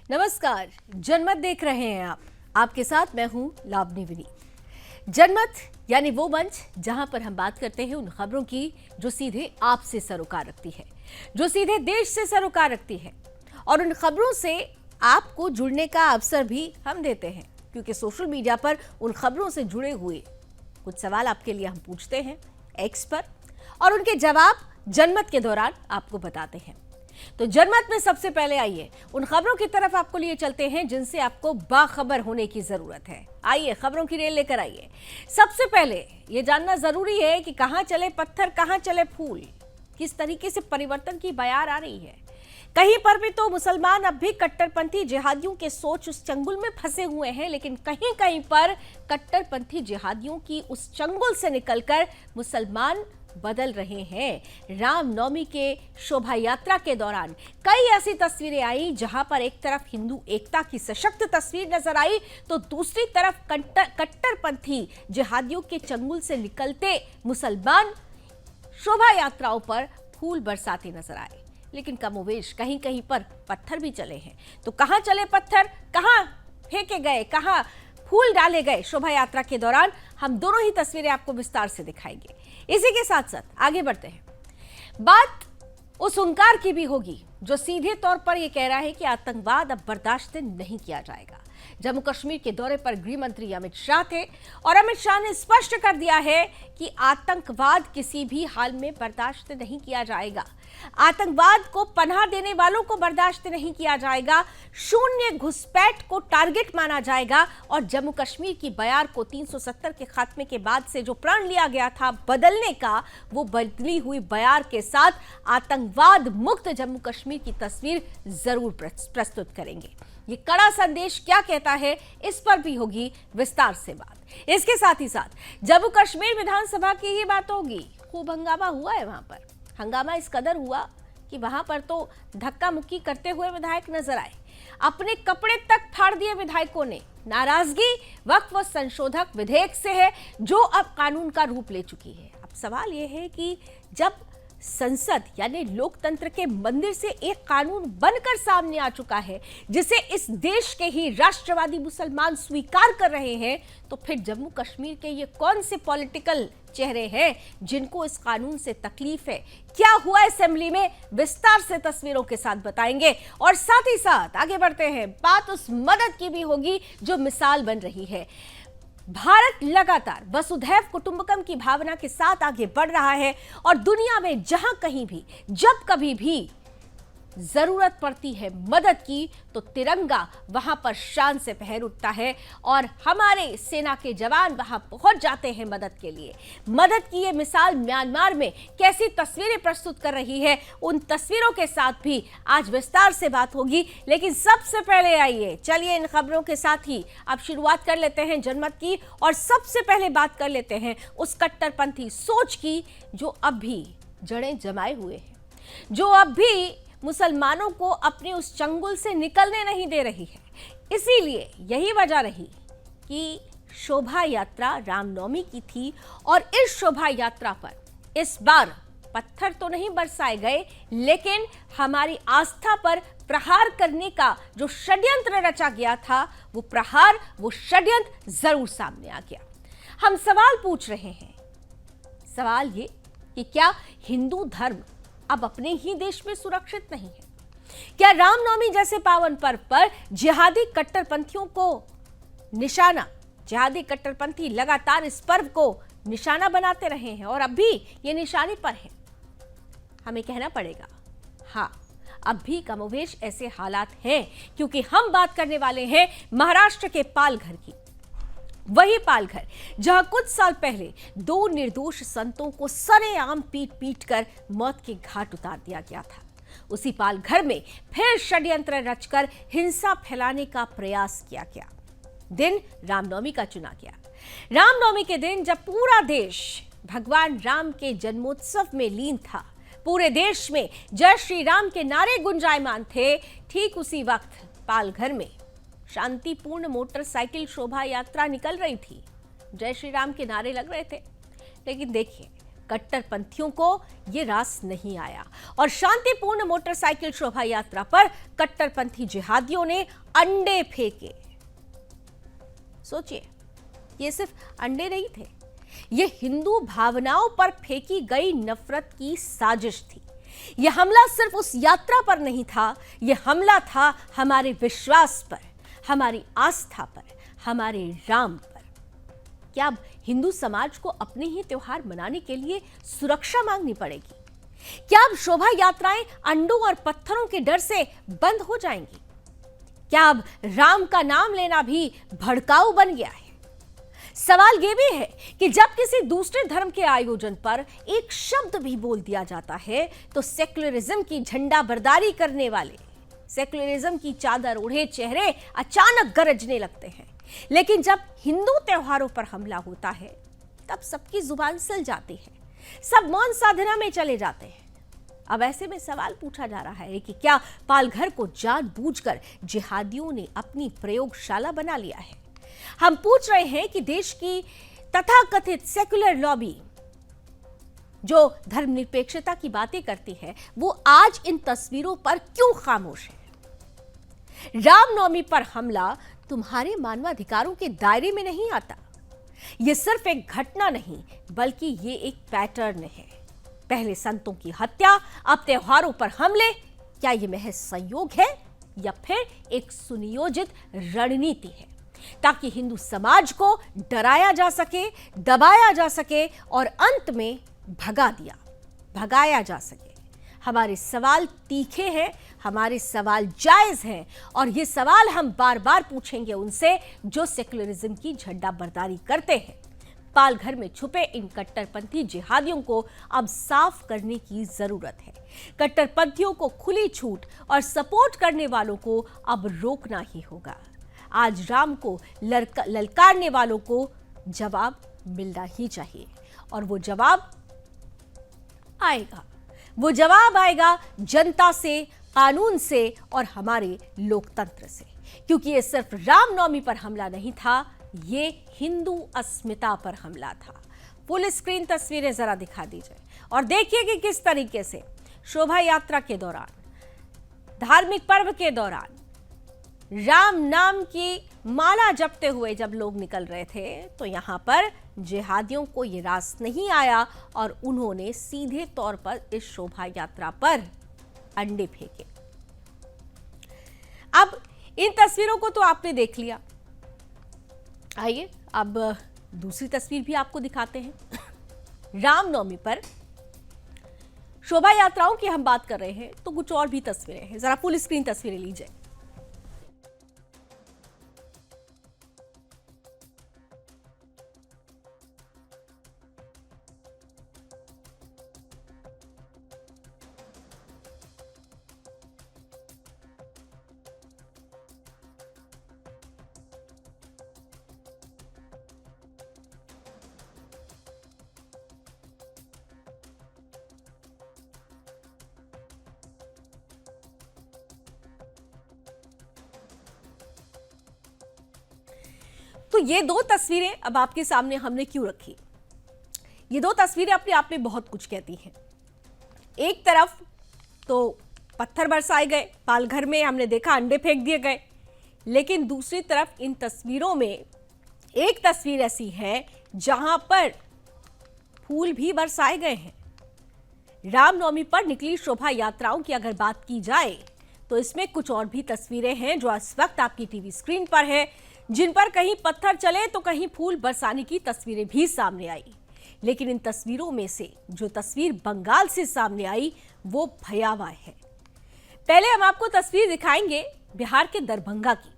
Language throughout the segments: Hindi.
नमस्कार। जनमत देख रहे हैं आप। आपके साथ मैं हूं लावनी विनीत। जनमत यानी वो मंच जहां पर हम बात करते हैं उन खबरों की जो सीधे आपसे सरोकार रखती है, जो सीधे देश से सरोकार रखती है, और उन खबरों से आपको जुड़ने का अवसर भी हम देते हैं, क्योंकि सोशल मीडिया पर उन खबरों से जुड़े हुए कुछ सवाल आपके लिए हम पूछते हैं एक्स पर, और उनके जवाब जनमत के दौरान आपको बताते हैं। तो जनमत में सबसे पहले आइए उन खबरों की तरफ आपको लिए चलते हैं जिनसे आपको बाखबर होने की जरूरत है। आइए खबरों की रेल लेकर आइए। सबसे पहले ये जानना जरूरी है कि कहां चले पत्थर, कहां चले फूल, किस तरीके से परिवर्तन की बयार आ रही है। कहीं पर भी तो मुसलमान अब भी कट्टरपंथी जिहादियों के सोच उस चंगुल में फंसे हुए हैं, लेकिन कहीं कहीं पर कट्टरपंथी जिहादियों की उस चंगुल से निकलकर मुसलमान बदल रहे हैं। रामनवमी के शोभा यात्रा के दौरान कई ऐसी तस्वीरें आई जहां पर एक तरफ हिंदू एकता की सशक्त तस्वीर नजर आई, तो दूसरी तरफ कट्टरपंथी जिहादियों के चंगुल से निकलते मुसलमान शोभा यात्राओं पर फूल बरसाते नजर आए। लेकिन कमोवेश कहीं कहीं पर पत्थर भी चले हैं। तो कहां चले पत्थर, कहां फेंके गए, कहां फूल डाले गए शोभा यात्रा के दौरान, हम दोनों ही तस्वीरें आपको विस्तार से दिखाएंगे। इसी के साथ साथ आगे बढ़ते हैं। बात उस हुंकार की भी होगी जो सीधे तौर पर यह कह रहा है कि आतंकवाद अब बर्दाश्त नहीं किया जाएगा। जम्मू कश्मीर के दौरे पर गृह मंत्री अमित शाह थे और अमित शाह ने स्पष्ट कर दिया है कि आतंकवाद किसी भी हाल में बर्दाश्त नहीं किया जाएगा। आतंकवाद को पनाह देने वालों को बर्दाश्त नहीं किया जाएगा। शून्य घुसपैठ को टारगेट माना जाएगा और जम्मू कश्मीर की बयार को 370 के खात्मे के बाद से जो प्रण लिया गया था बदलने का, वो बदली हुई बयार के साथ आतंकवाद मुक्त जम्मू कश्मीर की तस्वीर जरूर प्रस्तुत करेंगे। ये कड़ा संदेश क्या कहता है, इस पर भी होगी विस्तार से बात। इसके साथ ही साथ जम्मू कश्मीर विधानसभा की ही बात होगी। खूब हंगामा हुआ है वहां पर। हंगामा इस कदर हुआ कि वहां पर तो धक्का मुक्की करते हुए विधायक नजर आए। अपने कपड़े तक फाड़ दिए विधायकों ने। नाराजगी वक्फ संशोधक विधेयक से है जो अब कानून का रूप ले चुकी है। अब सवाल यह है कि जब संसद यानी लोकतंत्र के मंदिर से एक कानून बनकर सामने आ चुका है जिसे इस देश के ही राष्ट्रवादी मुसलमान स्वीकार कर रहे हैं, तो फिर जम्मू कश्मीर के ये कौन से पॉलिटिकल चेहरे हैं जिनको इस कानून से तकलीफ है? क्या हुआ असेंबली में, विस्तार से तस्वीरों के साथ बताएंगे। और साथ ही साथ आगे बढ़ते हैं, बात उस मदद की भी होगी जो मिसाल बन रही है। भारत लगातार वसुधैव कुटुंबकम की भावना के साथ आगे बढ़ रहा है और दुनिया में जहां कहीं भी जब कभी भी जरूरत पड़ती है मदद की, तो तिरंगा वहां पर शान से फहर उठता है और हमारे सेना के जवान वहां पहुंच जाते हैं मदद के लिए। मदद की ये मिसाल म्यांमार में कैसी तस्वीरें प्रस्तुत कर रही है, उन तस्वीरों के साथ भी आज विस्तार से बात होगी। लेकिन सबसे पहले आइए, चलिए इन खबरों के साथ ही अब शुरुआत कर लेते हैं जनमत की, और सबसे पहले बात कर लेते हैं उस कट्टरपंथी सोच की जो अब भी जड़ें जमाए हुए है, जो अब भी मुसलमानों को अपने उस चंगुल से निकलने नहीं दे रही है। इसीलिए यही वजह रही कि शोभा यात्रा रामनवमी की थी और इस शोभा यात्रा पर इस बार पत्थर तो नहीं बरसाए गए, लेकिन हमारी आस्था पर प्रहार करने का जो षड्यंत्र रचा गया था, वो प्रहार, वो षड्यंत्र जरूर सामने आ गया। हम सवाल पूछ रहे हैं, सवाल ये कि क्या हिंदू धर्म अब अपने ही देश में सुरक्षित नहीं है? क्या रामनवमी जैसे पावन पर्व पर जिहादी कट्टरपंथियों को निशाना, जिहादी कट्टरपंथी लगातार इस पर्व को निशाना बनाते रहे हैं और अब भी ये निशाने पर है? हमें कहना पड़ेगा, हाँ, अब भी कमोवेश ऐसे हालात हैं, क्योंकि हम बात करने वाले हैं महाराष्ट्र के पालघर की। वही पालघर जहां कुछ साल पहले दो निर्दोष संतों को सरेआम पीट पीट कर मौत के घाट उतार दिया गया था। उसी पालघर में फिर षड्यंत्र रचकर हिंसा फैलाने का प्रयास किया गया। दिन रामनवमी का चुना गया। रामनवमी के दिन जब पूरा देश भगवान राम के जन्मोत्सव में लीन था, पूरे देश में जय श्री राम के नारे गुंजायमान थे, ठीक उसी वक्त पालघर में शांतिपूर्ण मोटरसाइकिल शोभा यात्रा निकल रही थी। जय श्री राम के नारे लग रहे थे, लेकिन देखिए कट्टरपंथियों को ये रास नहीं आया और शांतिपूर्ण मोटरसाइकिल शोभा यात्रा पर कट्टरपंथी जिहादियों ने अंडे फेंके। सोचिए, ये सिर्फ अंडे नहीं थे, ये हिंदू भावनाओं पर फेंकी गई नफरत की साजिश थी। यह हमला सिर्फ उस यात्रा पर नहीं था, यह हमला था हमारे विश्वास पर, हमारी आस्था पर, हमारे राम पर। क्या अब हिंदू समाज को अपने ही त्योहार मनाने के लिए सुरक्षा मांगनी पड़ेगी? क्या अब शोभा यात्राएं अंडों और पत्थरों के डर से बंद हो जाएंगी? क्या अब राम का नाम लेना भी भड़काऊ बन गया है? सवाल यह भी है कि जब किसी दूसरे धर्म के आयोजन पर एक शब्द भी बोल दिया जाता है तो सेक्युलरिज्म की झंडा बरदारी करने वाले, सेक्युलरिज्म की चादर ओढ़े चेहरे अचानक गरजने लगते हैं। लेकिन जब हिंदू त्योहारों पर हमला होता है तब सबकी जुबान सिल जाती है, सब मौन साधना में चले जाते हैं। अब ऐसे में सवाल पूछा जा रहा है कि क्या पालघर को जानबूझकर जिहादियों ने अपनी प्रयोगशाला बना लिया है? हम पूछ रहे हैं कि देश की तथाकथित सेक्युलर लॉबी जो धर्मनिरपेक्षता की बातें करती है, वो आज इन तस्वीरों पर क्यों खामोश है? रामनवमी पर हमला तुम्हारे मानवाधिकारों के दायरे में नहीं आता। यह सिर्फ एक घटना नहीं, बल्कि ये एक पैटर्न है। पहले संतों की हत्या, अब त्योहारों पर हमले। क्या यह महज संयोग है या फिर एक सुनियोजित रणनीति है ताकि हिंदू समाज को डराया जा सके, दबाया जा सके और अंत में भगाया जा सके? हमारे सवाल तीखे हैं, हमारे सवाल जायज हैं और ये सवाल हम बार बार पूछेंगे उनसे जो सेक्युलरिज्म की झंडा बरदारी करते हैं। पालघर में छुपे इन कट्टरपंथी जिहादियों को अब साफ करने की जरूरत है। कट्टरपंथियों को खुली छूट और सपोर्ट करने वालों को अब रोकना ही होगा। आज राम को ललकारने वालों को जवाब मिलना ही चाहिए और वो जवाब आएगा जनता से, कानून से और हमारे लोकतंत्र से, क्योंकि ये सिर्फ रामनवमी पर हमला नहीं था, ये हिंदू अस्मिता पर हमला था। फुल स्क्रीन तस्वीरें जरा दिखा दीजिए और देखिए कि किस तरीके से शोभा यात्रा के दौरान, धार्मिक पर्व के दौरान राम नाम की माला जपते हुए जब लोग निकल रहे थे तो यहां पर जिहादियों को यह रास नहीं आया और उन्होंने सीधे तौर पर इस शोभा यात्रा पर अंडे फेंके। अब इन तस्वीरों को तो आपने देख लिया, आइए अब दूसरी तस्वीर भी आपको दिखाते हैं। रामनवमी पर शोभा यात्राओं की हम बात कर रहे हैं तो कुछ और भी तस्वीरें हैं, जरा फुल स्क्रीन तस्वीरें लीजिए। तो ये दो तस्वीरें अब आपके सामने हमने क्यों रखी? ये दो तस्वीरें अपने आप में बहुत कुछ कहती हैं। एक तरफ तो पत्थर बरसाए गए, पालघर में हमने देखा अंडे फेंक दिए गए, लेकिन दूसरी तरफ इन तस्वीरों में एक तस्वीर ऐसी है जहां पर फूल भी बरसाए गए हैं। रामनवमी पर निकली शोभा यात्राओं की अगर बात की जाए तो इसमें कुछ और भी तस्वीरें हैं जो इस वक्त आपकी टीवी स्क्रीन पर है, जिन पर कहीं पत्थर चले तो कहीं फूल बरसाने की तस्वीरें भी सामने आई। लेकिन इन तस्वीरों में से जो तस्वीर बंगाल से सामने आई वो भयावह है। पहले हम आपको तस्वीर दिखाएंगे बिहार के दरभंगा की,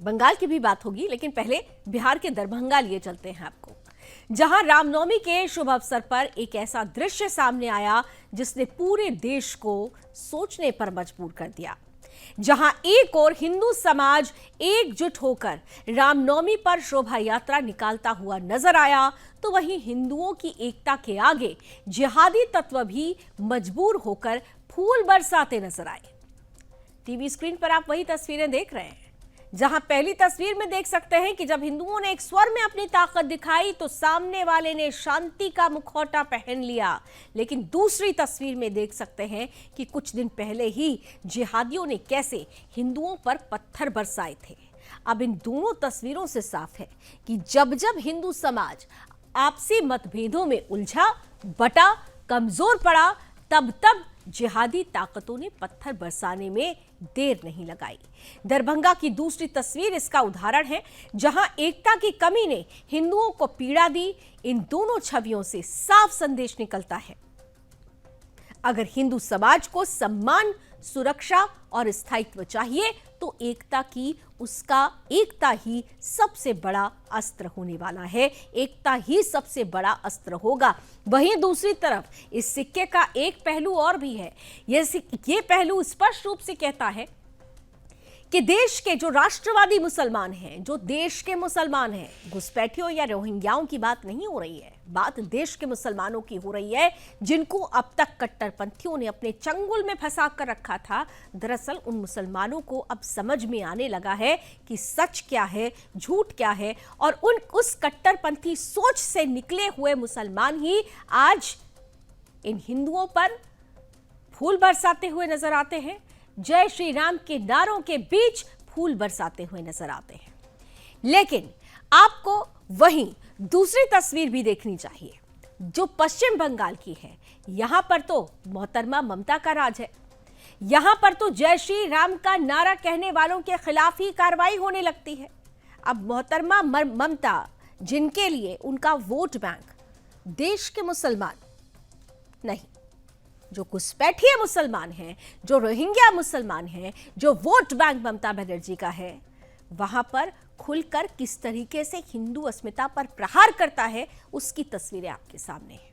बंगाल की भी बात होगी लेकिन पहले बिहार के दरभंगा लिए चलते हैं आपको, जहां रामनवमी के शुभ अवसर पर एक ऐसा दृश्य सामने आया जिसने पूरे देश को सोचने पर मजबूर कर दिया। जहां एक और हिंदू समाज एकजुट होकर रामनवमी पर शोभा यात्रा निकालता हुआ नजर आया, तो वहीं हिंदुओं की एकता के आगे जिहादी तत्व भी मजबूर होकर फूल बरसाते नजर आए। टीवी स्क्रीन पर आप वही तस्वीरें देख रहे हैं जहां पहली तस्वीर में देख सकते हैं कि जब हिंदुओं ने एक स्वर में अपनी ताकत दिखाई तो सामने वाले ने शांति का मुखौटा पहन लिया। लेकिन दूसरी तस्वीर में देख सकते हैं कि कुछ दिन पहले ही जिहादियों ने कैसे हिंदुओं पर पत्थर बरसाए थे। अब इन दोनों तस्वीरों से साफ है कि जब जब हिंदू समाज आपसी मतभेदों में उलझा, बटा, कमजोर पड़ा, तब तब जिहादी ताकतों ने पत्थर बरसाने में देर नहीं लगाई। दरभंगा की दूसरी तस्वीर इसका उदाहरण है, जहां एकता की कमी ने हिंदुओं को पीड़ा दी। इन दोनों छवियों से साफ संदेश निकलता है, अगर हिंदू समाज को सम्मान, सुरक्षा और स्थायित्व चाहिए तो एकता ही सबसे बड़ा अस्त्र होने वाला है। एकता ही सबसे बड़ा अस्त्र होगा। वहीं दूसरी तरफ इस सिक्के का एक पहलू और भी है। ये पहलू स्पष्ट रूप से कहता है कि देश के जो राष्ट्रवादी मुसलमान हैं, जो देश के मुसलमान हैं, घुसपैठियों या रोहिंग्याओं की बात नहीं हो रही है, बात देश के मुसलमानों की हो रही है, जिनको अब तक कट्टरपंथियों ने अपने चंगुल में फंसा कर रखा था। दरअसल उन मुसलमानों को अब समझ में आने लगा है कि सच क्या है, झूठ क्या है, और उस कट्टरपंथी सोच से निकले हुए मुसलमान ही आज इन हिंदुओं पर फूल बरसाते हुए नजर आते हैं। जय श्री राम के नारों के बीच फूल बरसाते हुए नजर आते हैं। लेकिन आपको वहीं दूसरी तस्वीर भी देखनी चाहिए, जो पश्चिम बंगाल की है। यहां पर तो मोहतरमा ममता का राज है। यहां पर तो जय श्री राम का नारा कहने वालों के खिलाफ ही कार्रवाई होने लगती है। अब मोहतरमा ममता, जिनके लिए उनका वोट बैंक देश के मुसलमान नहीं, जो घुसपैठिए मुसलमान हैं, जो रोहिंग्या मुसलमान हैं, जो वोट बैंक ममता बनर्जी का है, वहां पर खुलकर किस तरीके से हिंदू अस्मिता पर प्रहार करता है, उसकी तस्वीरें आपके सामने हैं।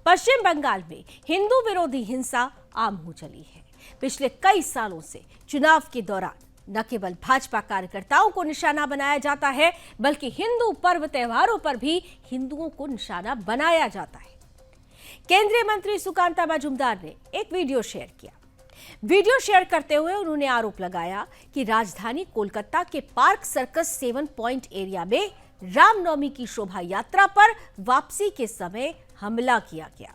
पश्चिम बंगाल में हिंदू विरोधी हिंसा आम हो चली है। पिछले कई सालों से चुनाव के दौरान न केवल भाजपा कार्यकर्ताओं को निशाना बनाया जाता है, बल्कि हिंदू पर्व त्योहारों पर भी हिंदुओं को निशाना बनाया जाता है। केंद्रीय मंत्री सुकांता मजूमदार ने एक वीडियो शेयर किया। वीडियो शेयर करते हुए उन्होंने आरोप लगाया कि राजधानी कोलकाता के पार्क सर्कस 7 पॉइंट एरिया में रामनवमी की शोभा यात्रा पर वापसी के समय हमला किया गया।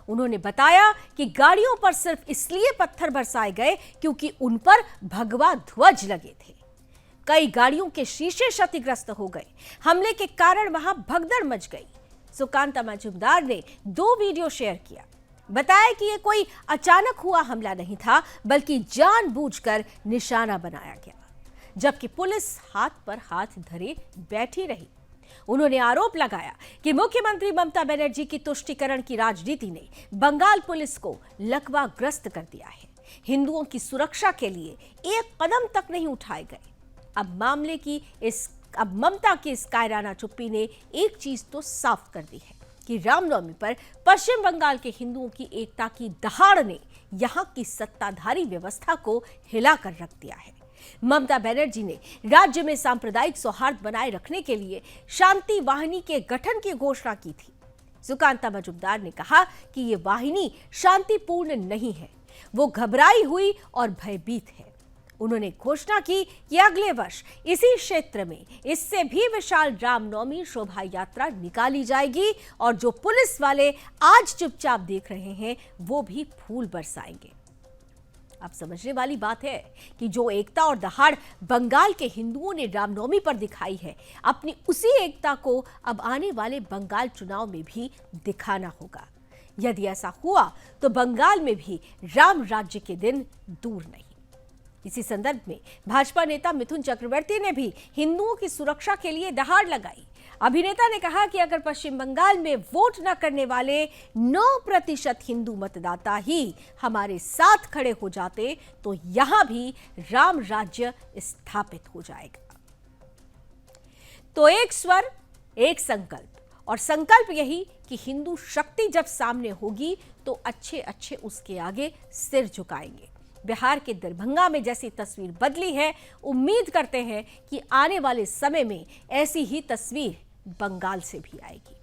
उन्होंने बताया कि गाड़ियों पर सिर्फ इसलिए पत्थर बरसाए गए क्योंकि उन पर भगवा ध्वज लगे थे। कई गाड़ियों के शीशे क्षतिग्रस्त हो गए। हमले के कारण वहां भगदड़ मच गई। सुकांता मजूमदार ने 2 वीडियो शेयर किया। बताया कि यह कोई अचानक हुआ हमला नहीं था, बल्कि जानबूझकर निशाना बनाया गया, जबकि पुलिस हाथ पर हाथ धरे बैठी रही। उन्होंने आरोप लगाया कि मुख्यमंत्री ममता बनर्जी की तुष्टीकरण की राजनीति ने बंगाल पुलिस को लकवाग्रस्त कर दिया है। हिंदुओं की सुरक्षा के लिए एक कदम तक नहीं उठाए गए। अब ममता की इस कायराना चुप्पी ने एक चीज तो साफ कर दी है कि रामनवमी पर पश्चिम बंगाल के हिंदुओं की एकता की दहाड़ ने यहां की सत्ताधारी व्यवस्था को हिलाकर रख दिया है। ममता बनर्जी ने राज्य में सांप्रदायिक सौहार्द बनाए रखने के लिए शांति वाहिनी के गठन की घोषणा की थी। सुकांता मजूमदार ने कहा कि ये वाहिनी शांतिपूर्ण नहीं है, वो घबराई हुई और भयभीत है। उन्होंने घोषणा की कि अगले वर्ष इसी क्षेत्र में इससे भी विशाल रामनवमी शोभा यात्रा निकाली जाएगी और जो पुलिस वाले आज चुपचाप देख रहे हैं वो भी फूल बरसाएंगे। अब समझने वाली बात है कि जो एकता और दहाड़ बंगाल के हिंदुओं ने रामनवमी पर दिखाई है, अपनी उसी एकता को अब आने वाले बंगाल चुनाव में भी दिखाना होगा। यदि ऐसा हुआ तो बंगाल में भी राम राज्य के दिन दूर नहीं। इसी संदर्भ में भाजपा नेता मिथुन चक्रवर्ती ने भी हिंदुओं की सुरक्षा के लिए दहाड़ लगाई। अभिनेता ने कहा कि अगर पश्चिम बंगाल में वोट न करने वाले 9% हिंदू मतदाता ही हमारे साथ खड़े हो जाते तो यहां भी राम राज्य स्थापित हो जाएगा। तो एक स्वर, एक संकल्प, और संकल्प यही कि हिंदू शक्ति जब सामने होगी तो अच्छे उसके आगे सिर झुकाएंगे। बिहार के दरभंगा में जैसी तस्वीर बदली है, उम्मीद करते हैं कि आने वाले समय में ऐसी ही तस्वीर बंगाल से भी आएगी।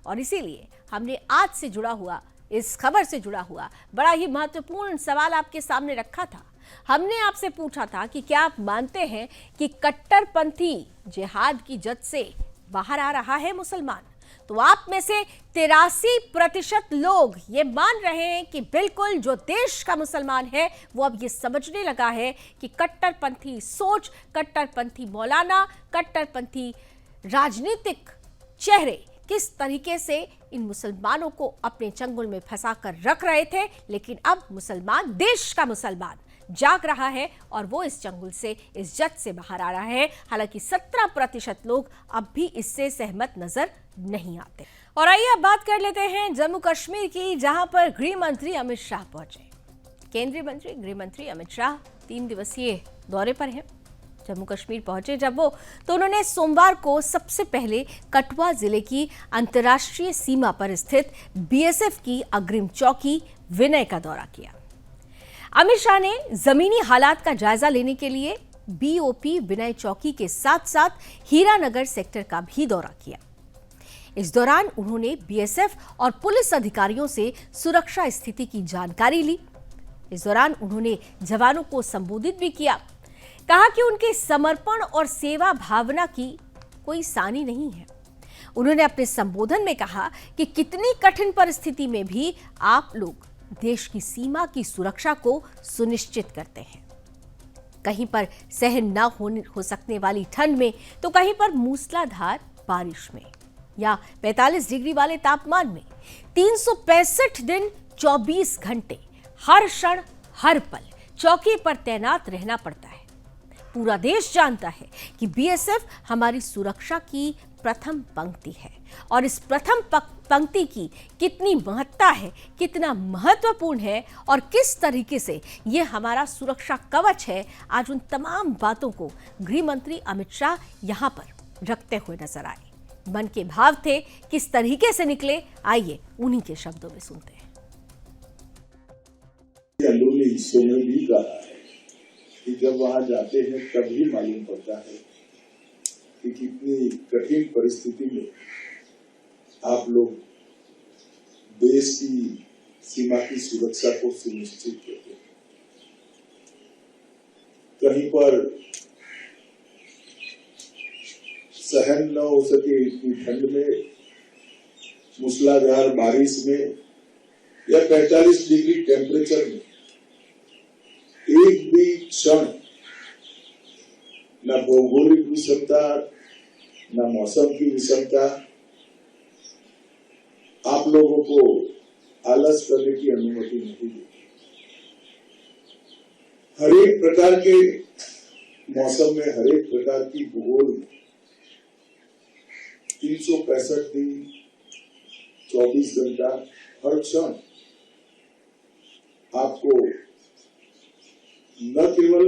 और इसीलिए हमने आज से जुड़ा हुआ इस खबर से जुड़ा हुआ बड़ा ही महत्वपूर्ण सवाल आपके सामने रखा था। हमने आपसे पूछा था कि क्या आप मानते हैं कि कट्टरपंथी जिहाद की जद से बाहर आ रहा है मुसलमान? तो आप में से 83% लोग ये मान रहे हैं कि बिल्कुल जो देश का मुसलमान है वो अब ये समझने लगा है कि कट्टरपंथी सोच, कट्टरपंथी मौलाना, कट्टरपंथी राजनीतिक चेहरे किस तरीके से इन मुसलमानों को अपने चंगुल में फंसा कर रख रहे थे। लेकिन अब मुसलमान, देश का मुसलमान जाग रहा है और वो इस चंगुल से, इस जद से बाहर आ रहा है। हालांकि 17% लोग अब भी इससे सहमत नजर नहीं आते। और आइए अब बात कर लेते हैं जम्मू कश्मीर की, जहां पर गृह मंत्री अमित शाह पहुंचे। केंद्रीय मंत्री, गृह मंत्री अमित शाह 3 दिवसीय दौरे पर हैं। जम्मू कश्मीर पहुंचे जब वो, तो उन्होंने सोमवार को सबसे पहले कठुआ जिले की अंतर्राष्ट्रीय सीमा पर स्थित बीएसएफ की अग्रिम चौकी विनय का दौरा किया। अमित शाह ने जमीनी हालात का जायजा लेने के लिए बीओपी विनय चौकी के साथ साथ हीरानगर सेक्टर का भी दौरा किया। इस दौरान उन्होंने बीएसएफ और पुलिस अधिकारियों से सुरक्षा स्थिति की जानकारी ली। इस दौरान उन्होंने जवानों को संबोधित भी किया। कहा कि उनके समर्पण और सेवा भावना की कोई सानी नहीं है। उन्होंने अपने संबोधन में कहा कि कितनी कठिन परिस्थिति में भी आप लोग देश की सीमा की सुरक्षा को सुनिश्चित करते हैं। कहीं पर सहन न हो सकने वाली ठंड में, तो कहीं पर मूसलाधार बारिश में, या 45 डिग्री वाले तापमान में 365 दिन 24 घंटे हर क्षण हर पल चौकी पर तैनात रहना पड़ता है। पूरा देश जानता है कि बीएसएफ हमारी सुरक्षा की प्रथम पंक्ति है और इस प्रथम पंक्ति की कितनी महत्ता है, कितना महत्वपूर्ण है और किस तरीके से ये हमारा सुरक्षा कवच है। आज उन तमाम बातों को गृह मंत्री अमित शाह यहाँ पर रखते हुए नजर आए। मन के भाव थे, किस तरीके से निकले, आइए उन्हीं के शब्दों में सुनते हैं। भी कहा है कि जब वहां जाते हैं तभी मालूम पड़ता है कि कितनी कठिन परिस्थिति में आप लोग देश की सीमा की सुरक्षा को सुनिश्चित करते हैं। कहीं पर सहन न हो सके इतनी ठंड में, मूसलाधार बारिश में या 45 डिग्री टेम्परेचर में एक भी क्षण न भौगोलिक विषमता न मौसम की विषमता आप लोगों को आलस करने की अनुमति नहीं देती। हर एक प्रकार के मौसम में, हर एक प्रकार की भूगोल में 365 दिन 24 घंटा हर क्षण आपको न केवल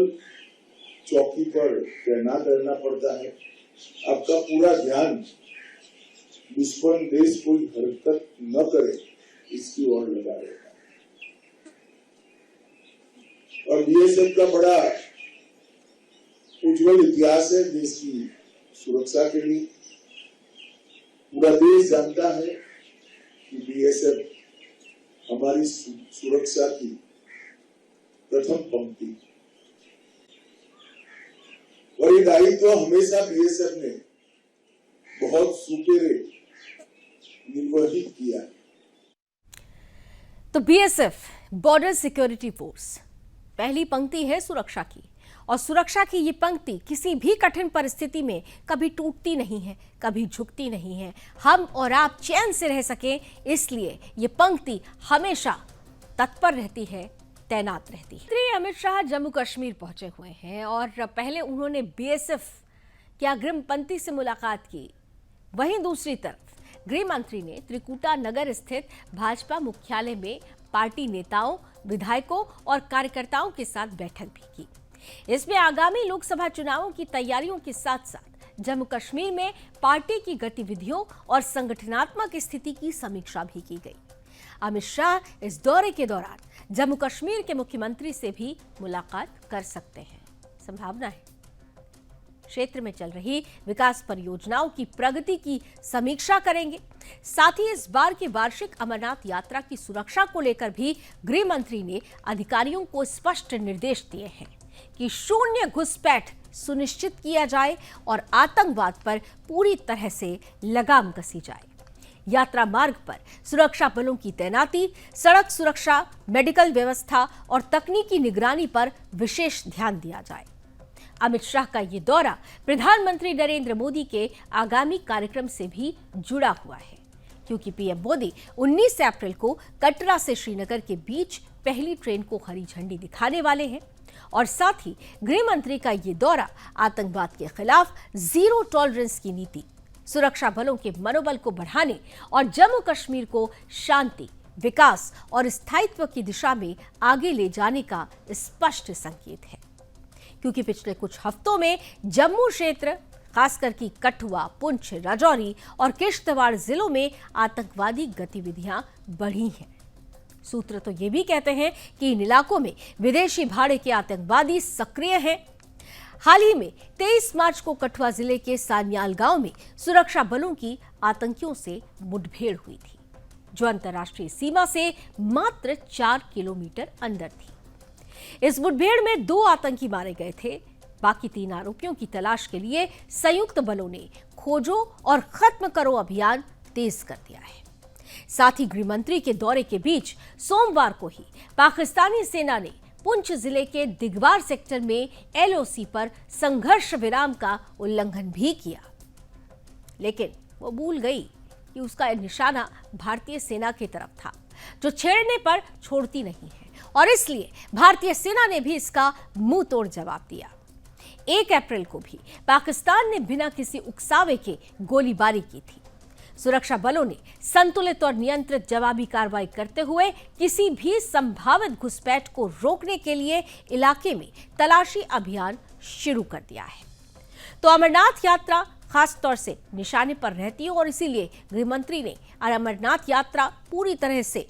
चौकी पर तैनात रहना पड़ता है, आपका पूरा ध्यान दुश्मन देश कोई हरकत न करे इसकी ओर लगा रहता है। और बीएसएफ का बड़ा उज्जवल इतिहास है देश की सुरक्षा के लिए। पूरा देश जानता है कि बीएसएफ हमारी सुरक्षा की प्रथम पंक्ति, और ये दायित्व हमेशा बीएसएफ ने बहुत सुपेरे निर्वहित किया। तो बीएसएफ, बॉर्डर सिक्योरिटी फोर्स, पहली पंक्ति है सुरक्षा की, और सुरक्षा की ये पंक्ति किसी भी कठिन परिस्थिति में कभी टूटती नहीं है, कभी झुकती नहीं है। हम और आप चैन से रह सकें, इसलिए ये पंक्ति हमेशा तत्पर रहती है, तैनात रहती है। श्री अमित शाह जम्मू कश्मीर पहुंचे हुए हैं और पहले उन्होंने बीएसएफ की अग्रिम पंक्ति से मुलाकात की। वहीं दूसरी तरफ गृह मंत्री ने त्रिकुटा नगर स्थित भाजपा मुख्यालय में पार्टी नेताओं, विधायकों और कार्यकर्ताओं के साथ बैठक भी की। इसमें आगामी लोकसभा चुनावों की तैयारियों के साथ साथ जम्मू कश्मीर में पार्टी की गतिविधियों और संगठनात्मक स्थिति की समीक्षा भी की गई। अमित शाह इस दौरे के दौरान जम्मू कश्मीर के मुख्यमंत्री से भी मुलाकात कर सकते हैं, संभावना है। क्षेत्र में चल रही विकास परियोजनाओं की प्रगति की समीक्षा करेंगे। साथ ही इस बार की वार्षिक अमरनाथ यात्रा की सुरक्षा को लेकर भी गृह मंत्री ने अधिकारियों को स्पष्ट निर्देश दिए हैं कि शून्य घुसपैठ सुनिश्चित किया जाए और आतंकवाद पर पूरी तरह से लगाम कसी जाए। यात्रा मार्ग पर सुरक्षा बलों की तैनाती, सड़क सुरक्षा, मेडिकल व्यवस्था और तकनीकी निगरानी पर विशेष ध्यान दिया जाए। अमित शाह का ये दौरा प्रधानमंत्री नरेंद्र मोदी के आगामी कार्यक्रम से भी जुड़ा हुआ है, क्योंकि पीएम मोदी 19 अप्रैल को कटरा से श्रीनगर के बीच पहली ट्रेन को हरी झंडी दिखाने वाले हैं और साथ ही गृह मंत्री का ये दौरा आतंकवाद के खिलाफ जीरो टॉलरेंस की नीति, सुरक्षा बलों के मनोबल को बढ़ाने और जम्मू कश्मीर को शांति, विकास और स्थायित्व की दिशा में आगे ले जाने का स्पष्ट संकेत है। क्योंकि पिछले कुछ हफ्तों में जम्मू क्षेत्र, खासकर कि कठुआ, पुंछ, राजौरी और किश्तवाड़ जिलों में आतंकवादी गतिविधियां बढ़ी हैं। सूत्र तो ये भी कहते हैं कि इन इलाकों में विदेशी भाड़े के आतंकवादी सक्रिय हैं। हाल ही में 23 मार्च को कठुआ जिले के सान्याल गांव में सुरक्षा बलों की आतंकियों से मुठभेड़ हुई थी, जो अंतर्राष्ट्रीय सीमा से मात्र 4 किलोमीटर अंदर थी। इस मुठभेड़ में 2 आतंकी मारे गए थे। बाकी 3 आरोपियों की तलाश के लिए संयुक्त बलों ने खोजो और खत्म करो अभियान तेज कर दिया है। साथ ही गृह मंत्री के दौरे के बीच सोमवार को ही पाकिस्तानी सेना ने पुंछ जिले के दिगवार सेक्टर में एलओसी पर संघर्ष विराम का उल्लंघन भी किया, लेकिन वो भूल गई कि उसका निशाना भारतीय सेना की तरफ था, जो छेड़ने पर छोड़ती नहीं है, और इसलिए भारतीय सेना ने भी इसका मुंह तोड़ जवाब दिया। 1 अप्रैल को भी पाकिस्तान ने बिना किसी उकसावे के गोलीबारी की थी। सुरक्षा बलों ने संतुलित और नियंत्रित जवाबी कार्रवाई करते हुए किसी भी संभावित घुसपैठ को रोकने के लिए इलाके में तलाशी अभियान शुरू कर दिया है। तो अमरनाथ यात्रा खास तौर से निशाने पर रहती है और इसीलिए गृह मंत्री ने अमरनाथ यात्रा पूरी तरह से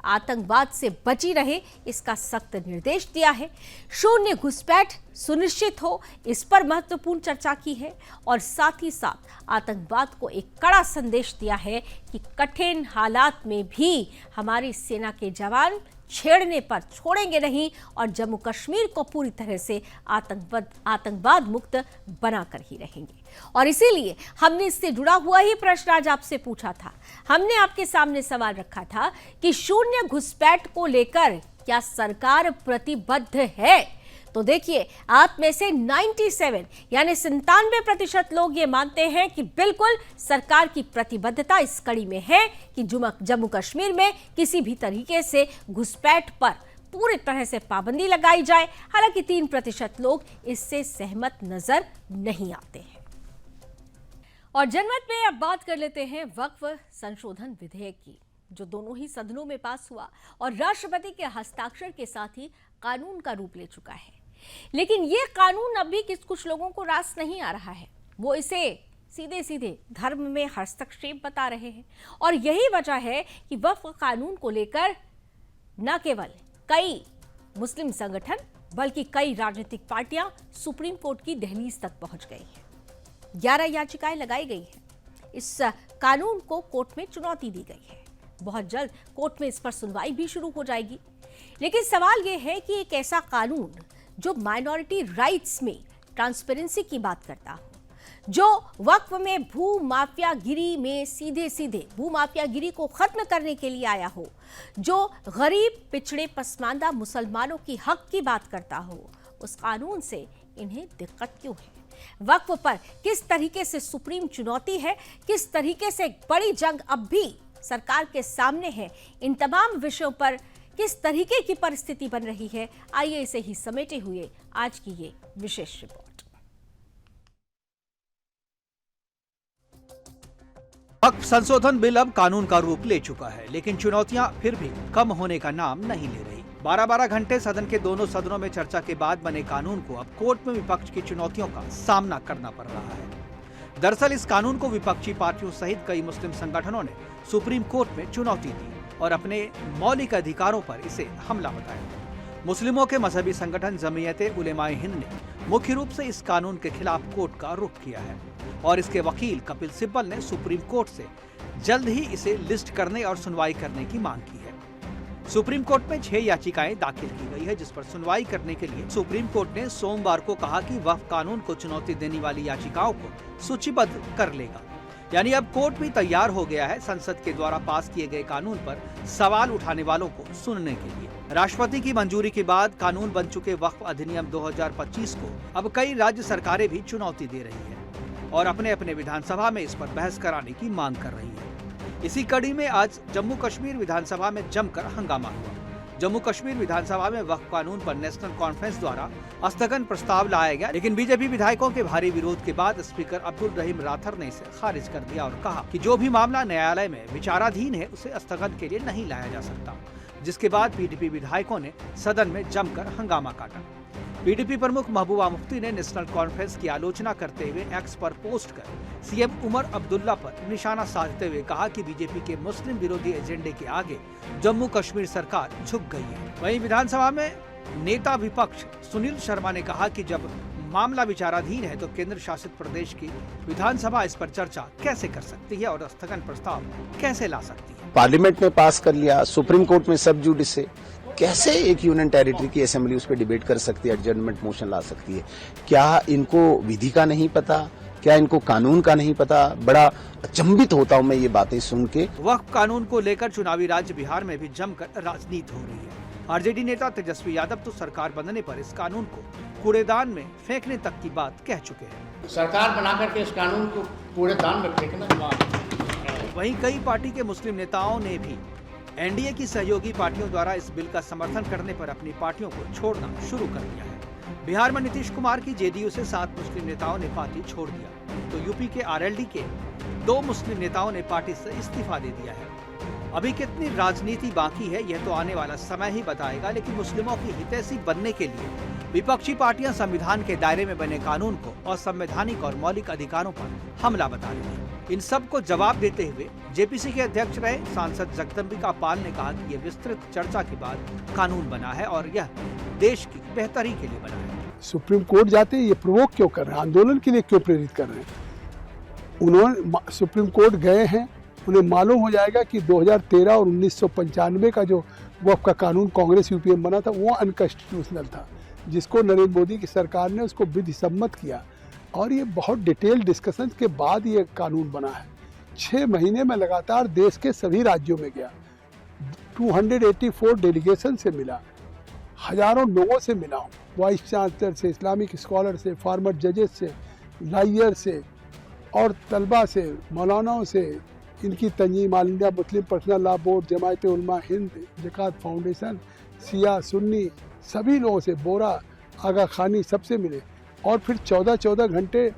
आतंकवाद से बची रहे, इसका सख्त निर्देश दिया है। शून्य घुसपैठ सुनिश्चित हो, इस पर महत्वपूर्ण चर्चा की है और साथ ही साथ आतंकवाद को एक कड़ा संदेश दिया है कि कठिन हालात में भी हमारी सेना के जवान छेड़ने पर छोड़ेंगे नहीं और जम्मू कश्मीर को पूरी तरह से आतंकवाद मुक्त बनाकर ही रहेंगे। और इसीलिए हमने इससे जुड़ा हुआ ही प्रश्न आज आपसे पूछा था। हमने आपके सामने सवाल रखा था कि शून्य घुसपैठ को लेकर क्या सरकार प्रतिबद्ध है? तो देखिए, आप में से 97 यानी 97% लोग ये मानते हैं कि बिल्कुल सरकार की प्रतिबद्धता इस कड़ी में है कि जम्मू कश्मीर में किसी भी तरीके से घुसपैठ पर पूरी तरह से पाबंदी लगाई जाए। हालांकि 3% लोग इससे सहमत नजर नहीं आते हैं। और जनमत में अब बात कर लेते हैं वक्फ संशोधन विधेयक की, जो दोनों ही सदनों में पास हुआ और राष्ट्रपति के हस्ताक्षर के साथ ही कानून का रूप ले चुका है। लेकिन ये कानून अभी कुछ लोगों को रास नहीं आ रहा है। वो इसे सीधे सीधे धर्म में हस्तक्षेप बता रहे हैं और यही वजह है कि वक्फ कानून को लेकर न केवल कई मुस्लिम संगठन बल्कि कई राजनीतिक पार्टियां सुप्रीम कोर्ट की दहलीज तक पहुंच गई हैं। 11 याचिकाएं लगाई गई हैं। इस कानून को कोर्ट में चुनौती दी गई है। बहुत जल्द कोर्ट में इस पर सुनवाई भी शुरू हो जाएगी। लेकिन सवाल यह है कि एक ऐसा कानून जो माइनॉरिटी राइट्स में ट्रांसपेरेंसी की बात करता हो, जो वक्फ में भू माफियागिरी में सीधे सीधे भू माफियागिरी को खत्म करने के लिए आया हो, जो गरीब, पिछड़े, पसमानदा मुसलमानों की हक की बात करता हो, उस कानून से इन्हें दिक्कत क्यों है? वक्फ पर किस तरीके से सुप्रीम चुनौती है, किस तरीके से एक बड़ी जंग अब भी सरकार के सामने है, इन तमाम विषयों पर किस तरीके की परिस्थिति बन रही है, आइए इसे ही समेटे हुए आज की ये विशेष रिपोर्ट। वक्फ संशोधन बिल अब कानून का रूप ले चुका है, लेकिन चुनौतियां फिर भी कम होने का नाम नहीं ले रही। 12-12 घंटे सदन के दोनों सदनों में चर्चा के बाद बने कानून को अब कोर्ट में विपक्ष की चुनौतियों का सामना करना पड़ रहा है। दरअसल इस कानून को विपक्षी पार्टियों सहित कई मुस्लिम संगठनों ने सुप्रीम कोर्ट में चुनौती दी और अपने मौलिक अधिकारों पर इसे हमला बताया। मुस्लिमों के मजहबी संगठन जमीयत उलेमाए हिंद ने मुख्य रूप से इस कानून के खिलाफ कोर्ट का रुख किया है। और इसके वकील कपिल सिब्बल ने सुप्रीम कोर्ट से जल्द ही इसे लिस्ट करने और सुनवाई करने की मांग की है। सुप्रीम कोर्ट में 6 याचिकाएं दाखिल की गई है, जिस पर सुनवाई करने के लिए सुप्रीम कोर्ट ने सोमवार को कहा कि वक्फ कानून को चुनौती देने वाली याचिकाओं को सूचीबद्ध कर लेगा। यानी अब कोर्ट भी तैयार हो गया है संसद के द्वारा पास किए गए कानून पर सवाल उठाने वालों को सुनने के लिए। राष्ट्रपति की मंजूरी के बाद कानून बन चुके वक्फ अधिनियम 2025 को अब कई राज्य सरकारें भी चुनौती दे रही है और अपने अपने विधानसभा में इस पर बहस कराने की मांग कर रही है। इसी कड़ी में आज जम्मू कश्मीर विधानसभा में जमकर हंगामा हुआ। जम्मू कश्मीर विधानसभा में वक्फ कानून पर नेशनल कॉन्फ्रेंस द्वारा स्थगन प्रस्ताव लाया गया, लेकिन बीजेपी विधायकों के भारी विरोध के बाद स्पीकर अब्दुल रहीम राठौर ने इसे खारिज कर दिया और कहा कि जो भी मामला न्यायालय में विचाराधीन है उसे स्थगन के लिए नहीं लाया जा सकता, जिसके बाद पीडीपी विधायकों ने सदन में जमकर हंगामा काटा। पीडीपी प्रमुख महबूबा मुफ्ती ने नेशनल कॉन्फ्रेंस की आलोचना करते हुए एक्स पर पोस्ट कर सीएम उमर अब्दुल्ला पर निशाना साधते हुए कहा कि बीजेपी के मुस्लिम विरोधी एजेंडे के आगे जम्मू कश्मीर सरकार झुक गई है। वहीं विधानसभा में नेता विपक्ष सुनील शर्मा ने कहा कि जब मामला विचाराधीन है तो केंद्र शासित प्रदेश की विधानसभा इस पर चर्चा कैसे कर सकती है और स्थगन प्रस्ताव कैसे ला सकती है। पार्लियामेंट में पास कर लिया, सुप्रीम कोर्ट में सब जुडिस से कैसे एक यूनियन टेरिटरी की असेंबली उस पर डिबेट कर सकती है, एडजर्नमेंट मोशन ला सकती है? क्या इनको विधि का नहीं पता? क्या इनको कानून का नहीं पता? बड़ा अचंभित होता हूँ मैं ये बातें सुन के। वक्फ कानून को लेकर चुनावी राज्य बिहार में भी जमकर राजनीति हो रही है। आरजेडी नेता तेजस्वी यादव तो सरकार बनने पर इस कानून को कूड़ेदान में फेंकने तक की बात कह चुके हैं। सरकार बना करके इस कानून को कूड़ेदान में फेंकना। वहीं कई पार्टी के मुस्लिम नेताओं ने भी एनडीए की सहयोगी पार्टियों द्वारा इस बिल का समर्थन करने पर अपनी पार्टियों को छोड़ना शुरू कर दिया है। बिहार में नीतीश कुमार की जेडीयू से 7 मुस्लिम नेताओं ने पार्टी छोड़ दिया, तो यूपी के आरएलडी के 2 मुस्लिम नेताओं ने पार्टी से इस्तीफा दे दिया है। अभी कितनी राजनीति बाकी है यह तो आने वाला समय ही बताएगा, लेकिन मुस्लिमों की हितैषी बनने के लिए विपक्षी पार्टियां संविधान के दायरे में बने कानून को असंवैधानिक और मौलिक अधिकारों पर हमला बता रही है। इन सब को जवाब देते हुए जेपीसी के अध्यक्ष रहे सांसद जगदम्बिका पाल ने कहा कि यह विस्तृत चर्चा के बाद कानून बना है और यह देश की बेहतरी के लिए बना है। सुप्रीम कोर्ट जाते ये प्रोवोक क्यों कर रहे हैं, आंदोलन के लिए क्यों प्रेरित कर रहे हैं? उन्होंने सुप्रीम कोर्ट गए हैं, उन्हें मालूम हो जाएगा कि 2013 और 1995 का जो वक्फ का कानून कांग्रेस यूपीए में बना था वो अनकॉन्स्टिट्यूशनल था, जिसको नरेंद्र मोदी की सरकार ने उसको विधि सम्मत किया और ये बहुत डिटेल डिस्कशन के बाद ये कानून बना है। 6 महीने में लगातार देश के सभी राज्यों में गया, 284 डेलीगेशन से मिला, हजारों लोगों से मिला हूँ, वाइस चांसलर से, इस्लामिक स्कॉलर से, फार्मर जजेस से, लायर से और तलबा से, मौलानाओं से, इनकी तंजीम All India Muslim Personal Law Board, Jamiat Ulama Hind, ज़कात फाउंडेशन, सिया सुन्नी, सभी लोगों से, बोरा, आगा खानी, सबसे मिले और फिर 14-14 घंटे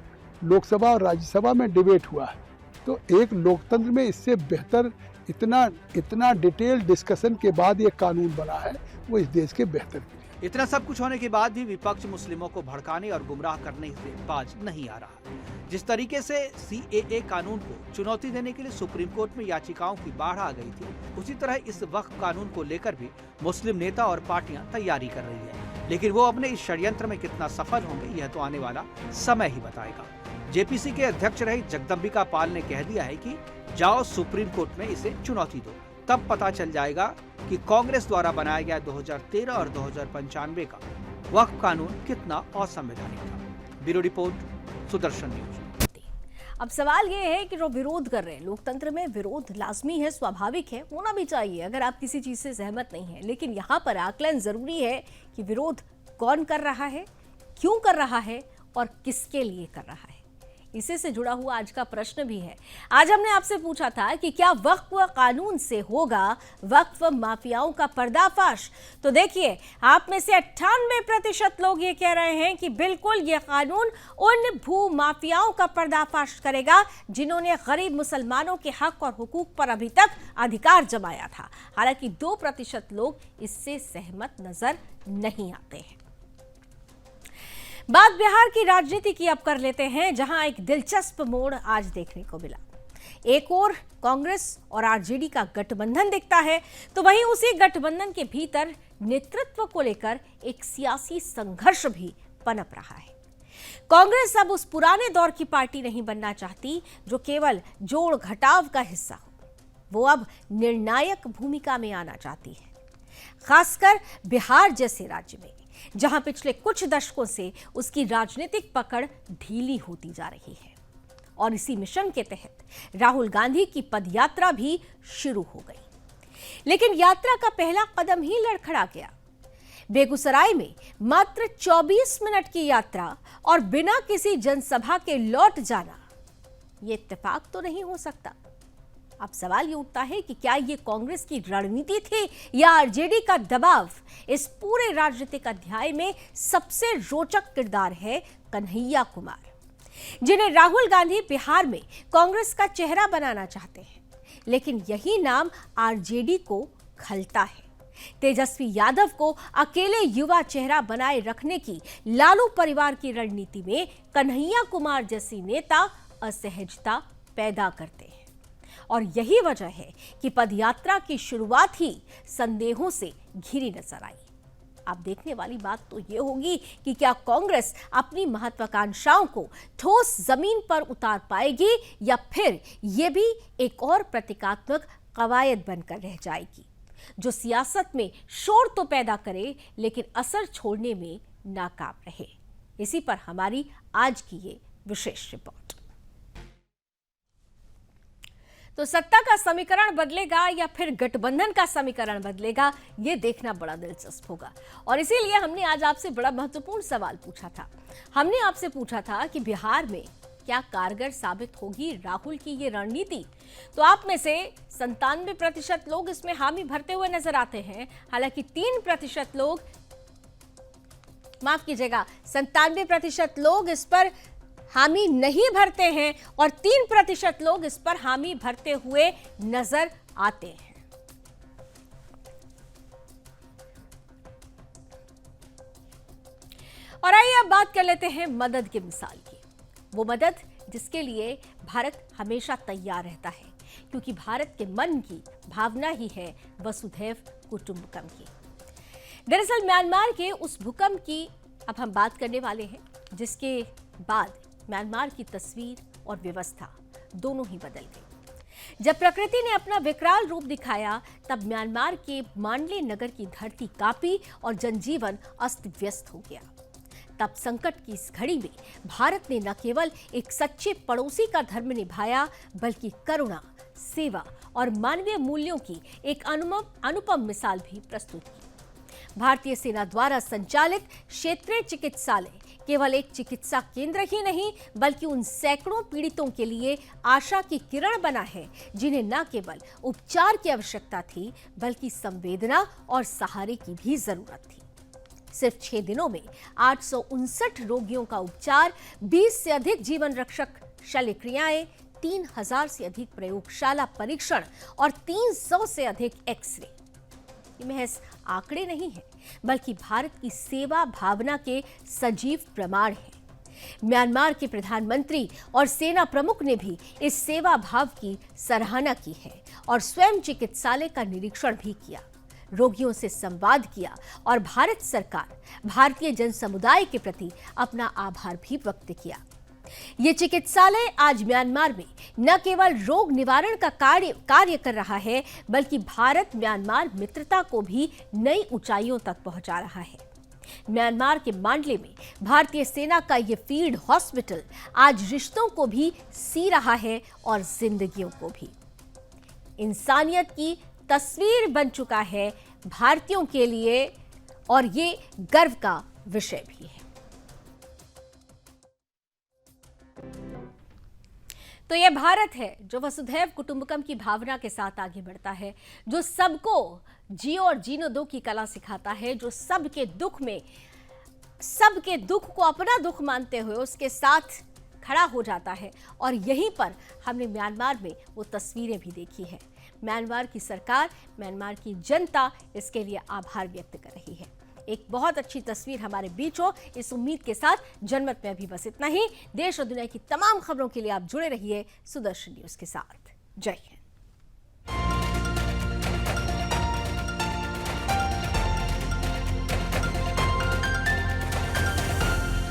लोकसभा और राज्यसभा में डिबेट हुआ है। तो एक लोकतंत्र में इससे बेहतर इतना डिटेल डिस्कशन के बाद ये कानून बना है, वो इस देश के बेहतर के लिए। इतना सब कुछ होने के बाद भी विपक्ष मुस्लिमों को भड़काने और गुमराह करने से बाज नहीं आ रहा। जिस तरीके से सीएए कानून को चुनौती देने के लिए सुप्रीम कोर्ट में याचिकाओं की बाढ़ आ गई थी, उसी तरह इस वक्फ कानून को लेकर भी मुस्लिम नेता और पार्टियां तैयारी कर रही है। लेकिन वो अपने इस षड्यंत्र में कितना सफल होंगे यह तो आने वाला समय ही बताएगा। जेपीसी के अध्यक्ष रहे जगदम्बिका पाल ने कह दिया है कि जाओ सुप्रीम कोर्ट में इसे चुनौती दो, तब पता चल जाएगा कि कांग्रेस द्वारा बनाया गया 2013 और 2095 का वक्फ कानून कितना असंवैधानिक था। Bureau report, Sudarshan news. अब सवाल ये है कि जो विरोध कर रहे हैं, लोकतंत्र में विरोध लाजमी है, स्वाभाविक है, होना भी चाहिए अगर आप किसी चीज से सहमत नहीं है, लेकिन यहाँ पर आकलन जरूरी है कि विरोध कौन कर रहा है, क्यों कर रहा है और किसके लिए कर रहा है। इसी से जुड़ा हुआ आज का प्रश्न भी है। आज हमने आपसे पूछा था कि क्या वक्फ कानून से होगा वक्फ माफियाओं का पर्दाफाश? तो देखिए, आप में से 98% लोग ये कह रहे हैं कि बिल्कुल ये कानून उन भू माफियाओं का पर्दाफाश करेगा जिन्होंने गरीब मुसलमानों के हक और हुकूक पर अभी तक अधिकार जमाया था। हालांकि 2% लोग इससे सहमत नजर नहीं आते हैं। बात बिहार की राजनीति की अब कर लेते हैं, जहां एक दिलचस्प मोड़ आज देखने को मिला। एक और कांग्रेस और आरजेडी का गठबंधन दिखता है, तो वहीं उसी गठबंधन के भीतर नेतृत्व को लेकर एक सियासी संघर्ष भी पनप रहा है। कांग्रेस अब उस पुराने दौर की पार्टी नहीं बनना चाहती जो केवल जोड़ घटाव का हिस्सा हो। वो अब निर्णायक भूमिका में आना चाहती है, खासकर बिहार जैसे राज्य में, जहां पिछले कुछ दशकों से उसकी राजनीतिक पकड़ ढीली होती जा रही है। और इसी मिशन के तहत राहुल गांधी की पदयात्रा भी शुरू हो गई। लेकिन यात्रा का पहला कदम ही लड़खड़ा गया। बेगूसराय में मात्र 24 मिनट की यात्रा और बिना किसी जनसभा के लौट जाना, ये इत्तेफाक तो नहीं हो सकता। अब सवाल ये उठता है कि क्या ये कांग्रेस की रणनीति थी या आरजेडी का दबाव। इस पूरे राजनीतिक अध्याय में सबसे रोचक किरदार है कन्हैया कुमार, जिन्हें राहुल गांधी बिहार में कांग्रेस का चेहरा बनाना चाहते हैं। लेकिन यही नाम आरजेडी को खलता है। तेजस्वी यादव को अकेले युवा चेहरा बनाए रखने की लालू परिवार की रणनीति में कन्हैया कुमार जैसी नेता असहजता पैदा करते हैं। और यही वजह है कि पदयात्रा की शुरुआत ही संदेहों से घिरी नजर आई। अब देखने वाली बात तो यह होगी कि क्या कांग्रेस अपनी महत्वाकांक्षाओं को ठोस जमीन पर उतार पाएगी या फिर यह भी एक और प्रतीकात्मक कवायद बनकर रह जाएगी, जो सियासत में शोर तो पैदा करे लेकिन असर छोड़ने में नाकाम रहे। इसी पर हमारी आज की ये विशेष रिपोर्ट। तो सत्ता का समीकरण बदलेगा या फिर गठबंधन का समीकरण बदलेगा, ये देखना बड़ा दिलचस्प होगा। और इसीलिए हमने आज आपसे बड़ा महत्वपूर्ण सवाल पूछा था। हमने आपसे पूछा था कि बिहार में क्या कारगर साबित होगी राहुल की ये रणनीति। तो आप में से 97% लोग इसमें हामी भरते हुए नजर आते हैं। हालांकि 3% लोग, माफ कीजिएगा, 97% लोग इस पर हामी नहीं भरते हैं और 3% लोग इस पर हामी भरते हुए नजर आते हैं। और आइए अब बात कर लेते हैं मदद की मिसाल की। वो मदद जिसके लिए भारत हमेशा तैयार रहता है, क्योंकि भारत के मन की भावना ही है वसुधैव कुटुंबकम की। दरअसल म्यांमार के उस भूकंप की अब हम बात करने वाले हैं, जिसके बाद म्यांमार की तस्वीर और व्यवस्था दोनों ही बदल गई। जब प्रकृति ने अपना विकराल रूप दिखाया, तब म्यांमार के मांडले नगर की धरती कांपी और जनजीवन अस्त व्यस्त हो गया। तब संकट की इस घड़ी में भारत ने न केवल एक सच्चे पड़ोसी का धर्म निभाया, बल्कि करुणा, सेवा और मानवीय मूल्यों की एक अनुपम मिसाल भी प्रस्तुत की। भारतीय सेना द्वारा संचालित क्षेत्रीय चिकित्सालय केवल एक चिकित्सा केंद्र ही नहीं, बल्कि उन सैकड़ों पीड़ितों के लिए आशा की किरण बना है, जिन्हें न केवल उपचार की आवश्यकता थी, बल्कि संवेदना और सहारे की भी जरूरत थी। सिर्फ 6 दिनों में 859 रोगियों का उपचार, 20 से अधिक जीवन रक्षक शल्यक्रियाएं, 3000 से अधिक प्रयोगशाला परीक्षण और 300 से अधिक एक्सरे। ये महज आंकड़े नहीं हैं, बल्कि भारत की सेवा भावना के सजीव प्रमाण हैं। म्यांमार के प्रधानमंत्री और सेना प्रमुख ने भी इस सेवा भाव की सराहना की है और स्वयं चिकित्सालय का निरीक्षण भी किया, रोगियों से संवाद किया और भारत सरकार, भारतीय जन समुदाय के प्रति अपना आभार भी व्यक्त किया। ये चिकित्सालय आज म्यांमार में न केवल रोग निवारण का कार्य कर रहा है, बल्कि भारत म्यांमार मित्रता को भी नई ऊंचाइयों तक पहुंचा रहा है। म्यांमार के मांडले में भारतीय सेना का ये फील्ड हॉस्पिटल आज रिश्तों को भी सी रहा है और जिंदगियों को भी। इंसानियत की तस्वीर बन चुका है भारतीयों के लिए, और ये गर्व का विषय भी है। तो यह भारत है जो वसुधैव कुटुंबकम की भावना के साथ आगे बढ़ता है, जो सबको जियो और जीने दो की कला सिखाता है, जो सबके दुख को अपना दुख मानते हुए उसके साथ खड़ा हो जाता है। और यहीं पर हमने म्यांमार में वो तस्वीरें भी देखी है। म्यांमार की सरकार, म्यांमार की जनता इसके लिए आभार व्यक्त कर रही है। एक बहुत अच्छी तस्वीर हमारे बीच हो, इस उम्मीद के साथ जनमत में अभी बस इतना ही। देश और दुनिया की तमाम खबरों के लिए आप जुड़े रहिए सुदर्शन न्यूज के साथ। जय हिंद।